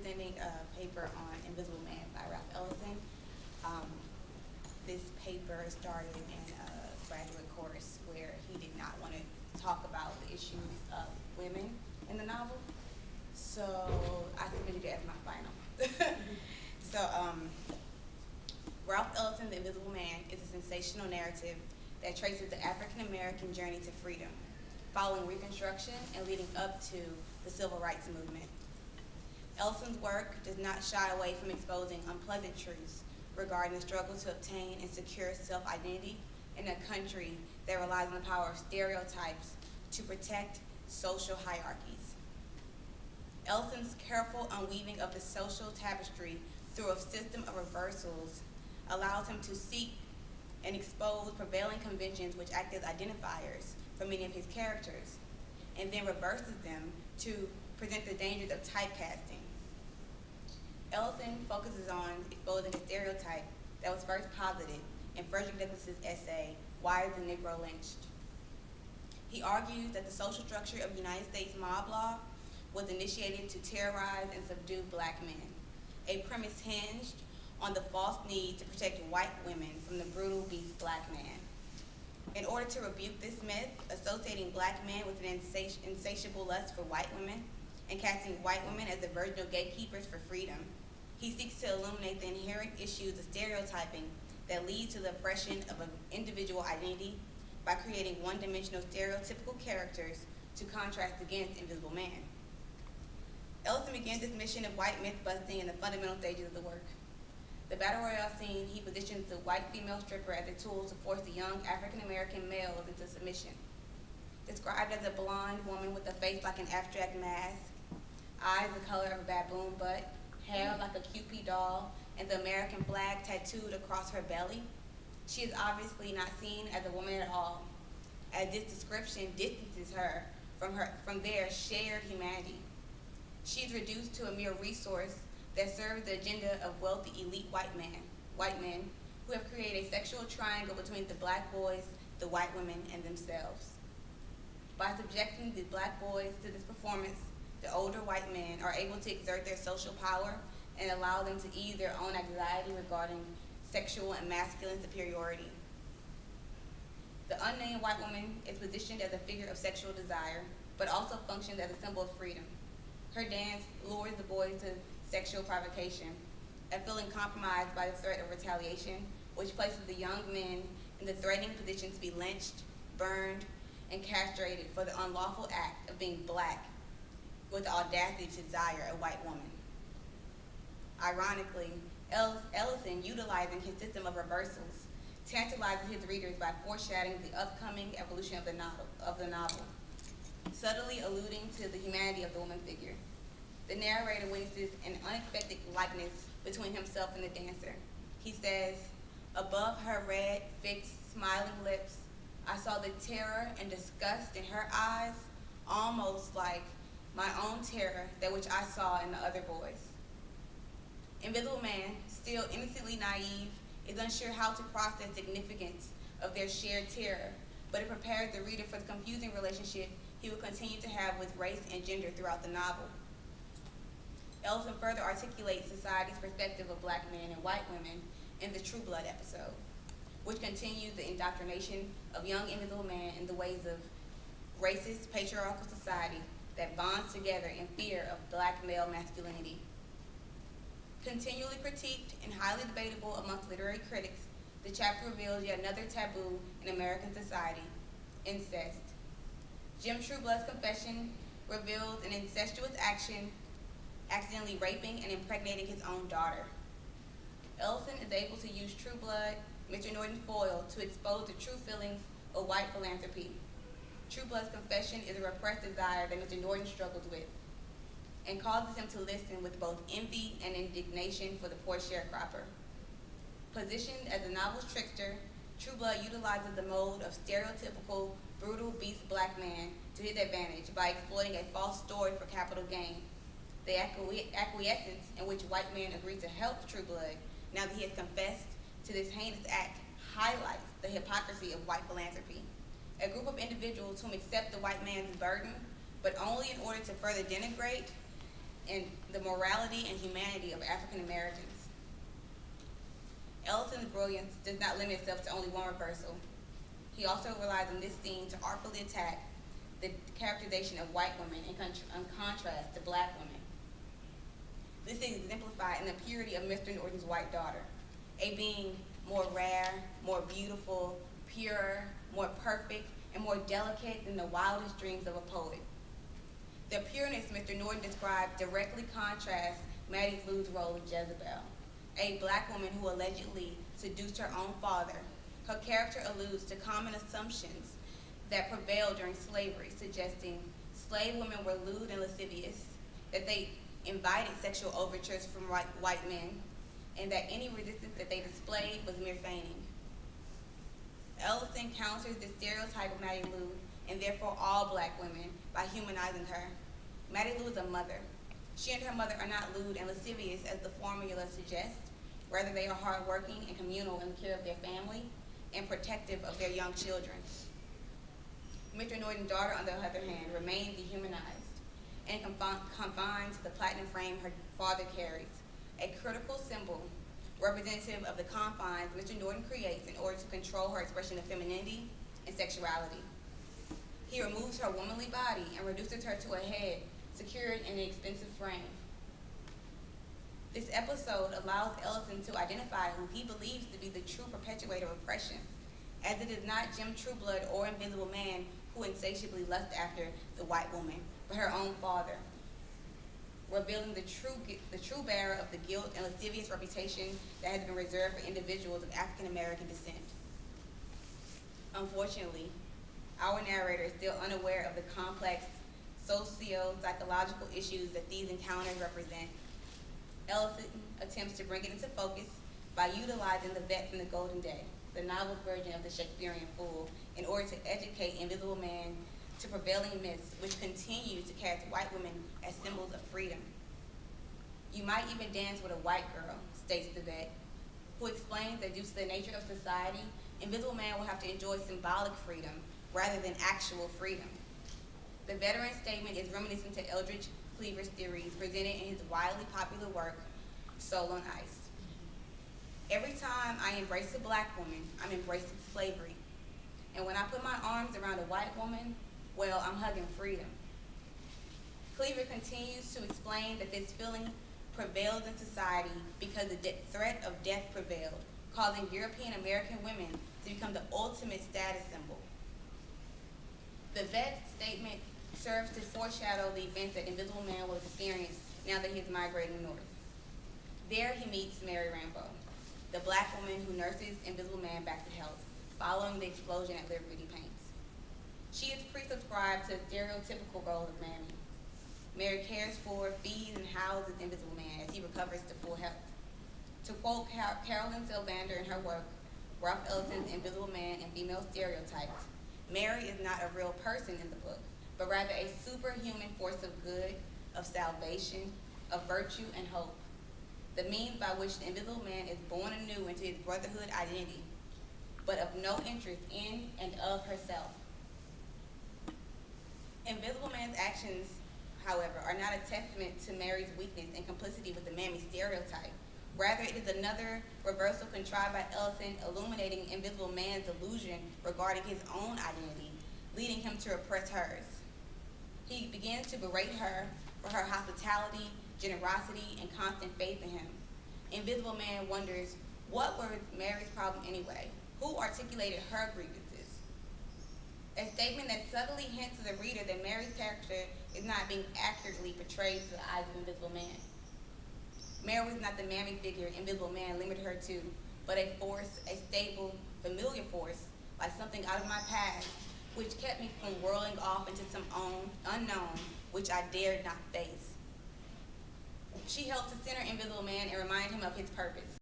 presenting a paper on Invisible Man by Ellison. Um, this paper started in a graduate course where he did not want to talk about the issues of women in the novel. So I submitted it as my final. So Ralph Ellison's The Invisible Man is a sensational narrative that traces the African-American journey to freedom, following Reconstruction and leading up to the Civil Rights Movement. Ellison's work does not shy away from exposing unpleasant truths regarding the struggle to obtain and secure self-identity in a country that relies on the power of stereotypes to protect social hierarchies. Ellison's careful unweaving of the social tapestry through a system of reversals allows him to seek and expose prevailing conventions which act as identifiers for many of his characters, and then reverses them to present the dangers of typecasting. Ellison focuses on exposing a stereotype that was first posited in Frederick Douglass's essay, Why is the Negro Lynched? He argues that the social structure of United States mob law was initiated to terrorize and subdue black men, a premise hinged on the false need to protect white women from the brutal beast black man. In order to rebuke this myth, associating black men with an insatiable lust for white women and casting white women as the virginal gatekeepers for freedom, he seeks to illuminate the inherent issues of stereotyping that lead to the oppression of an individual identity by creating one-dimensional stereotypical characters to contrast against Invisible Man. Ellison begins this mission of white myth busting in the fundamental stages of the work. The Battle Royale scene, he positions the white female stripper as a tool to force the young African-American males into submission. Described as a blonde woman with a face like an abstract mask, eyes the color of a baboon butt, hair like a Cupid doll, and the American flag tattooed across her belly, she is obviously not seen as a woman at all, as this description distances her from their shared humanity. She is reduced to a mere resource that serves the agenda of wealthy elite white men who have created a sexual triangle between the black boys, the white women, and themselves. By subjecting the black boys to this performance, the older white men are able to exert their social power and allow them to ease their own anxiety regarding sexual and masculine superiority. The unnamed white woman is positioned as a figure of sexual desire, but also functions as a symbol of freedom. Her dance lures the boys to sexual provocation, and feeling compromised by the threat of retaliation, which places the young men in the threatening position to be lynched, burned, and castrated for the unlawful act of being black with the audacity to desire a white woman. Ironically, Ellison, utilizing his system of reversals, tantalizes his readers by foreshadowing the upcoming evolution of the novel, subtly alluding to the humanity of the woman figure. The narrator witnesses an unexpected likeness between himself and the dancer. He says, above her red, fixed, smiling lips, I saw the terror and disgust in her eyes, almost like my own terror, that which I saw in the other boys. Invisible Man, still innocently naive, is unsure how to process the significance of their shared terror, but it prepares the reader for the confusing relationship he will continue to have with race and gender throughout the novel. Ellison further articulates society's perspective of black men and white women in the True Blood episode, which continues the indoctrination of young Invisible Man in the ways of racist, patriarchal society that bonds together in fear of black male masculinity. Continually critiqued and highly debatable amongst literary critics, the chapter reveals yet another taboo in American society, incest. Jim Trueblood's confession reveals an incestuous action, accidentally raping and impregnating his own daughter. Ellison is able to use Trueblood, Mr. Norton's foil, to expose the true feelings of white philanthropy. Trueblood's confession is a repressed desire that Mr. Norton struggles with, and causes him to listen with both envy and indignation for the poor sharecropper. Positioned as the novel's trickster, Trueblood utilizes the mode of stereotypical, brutal beast black man to his advantage by exploiting a false story for capital gain. The acquiescence in which white men agree to help Trueblood, now that he has confessed to this heinous act, highlights the hypocrisy of white philanthropy. A group of individuals whom accept the white man's burden, but only in order to further denigrate and the morality and humanity of African Americans. Ellison's brilliance does not limit itself to only one reversal. He also relies on this theme to artfully attack the characterization of white women in contrast to black women. This is exemplified in the purity of Mr. Norton's white daughter, a being more rare, more beautiful, purer, more perfect, and more delicate than the wildest dreams of a poet. The pureness Mr. Norton described directly contrasts Mattie Lou's role of Jezebel, a black woman who allegedly seduced her own father. Her character alludes to common assumptions that prevailed during slavery, suggesting slave women were lewd and lascivious, that they invited sexual overtures from white men, and that any resistance that they displayed was mere feigning. Ellison counters the stereotype of Mattie Lou, and therefore all black women, by humanizing her. Mattie Lou is a mother. She and her mother are not lewd and lascivious as the formula suggests. Rather, they are hardworking and communal in the care of their family and protective of their young children. Mr. Norton's daughter, on the other hand, remains dehumanized and confined to the platinum frame her father carries, a critical symbol representative of the confines Mr. Norton creates in order to control her expression of femininity and sexuality. He removes her womanly body and reduces her to a head secured in an expensive frame. This episode allows Ellison to identify who he believes to be the true perpetuator of oppression, as it is not Jim Trueblood or Invisible Man who insatiably lusts after the white woman, but her own father, revealing the true bearer of the guilt and lascivious reputation that has been reserved for individuals of African American descent. Unfortunately, our narrator is still unaware of the complex socio-psychological issues that these encounters represent. Ellison attempts to bring it into focus by utilizing the vet from the Golden Day, the novel version of the Shakespearean fool, in order to educate Invisible Man to prevailing myths which continue to cast white women as symbols of freedom. You might even dance with a white girl, states the vet, who explains that due to the nature of society, Invisible Man will have to enjoy symbolic freedom rather than actual freedom. The veteran's statement is reminiscent to Eldridge Cleaver's theories presented in his widely popular work, Soul on Ice. Every time I embrace a black woman, I'm embracing slavery. And when I put my arms around a white woman, well, I'm hugging freedom. Cleaver continues to explain that this feeling prevails in society because the threat of death prevailed, causing European American women to become the ultimate status symbol. The vet's statement serves to foreshadow the events that Invisible Man will experience now that he is migrating north. There he meets Mary Rambo, the black woman who nurses Invisible Man back to health, following the explosion at Liberty Paints. She is pre-subscribed to the stereotypical role of Mammy. Mary cares for, feeds, and houses Invisible Man as he recovers to full health. To quote Carolyn Sylvander in her work, Ralph Ellison's Invisible Man and Female Stereotypes, Mary is not a real person in the book, but rather a superhuman force of good, of salvation, of virtue and hope, the means by which the Invisible Man is born anew into his brotherhood identity, but of no interest in and of herself. Invisible Man's actions, however, are not a testament to Mary's weakness and complicity with the Mammy stereotype. Rather, it is another reversal contrived by Ellison, illuminating Invisible Man's illusion regarding his own identity, leading him to repress hers. He begins to berate her for her hospitality, generosity, and constant faith in him. Invisible Man wonders, what were Mary's problem anyway? Who articulated her grievances? A statement that subtly hints to the reader that Mary's character is not being accurately portrayed through the eyes of Invisible Man. Mary was not the Mammy figure Invisible Man limited her to, but a force, a stable, familiar force, like something out of my past, which kept me from whirling off into some unknown which I dared not face. She helped to center Invisible Man and remind him of his purpose.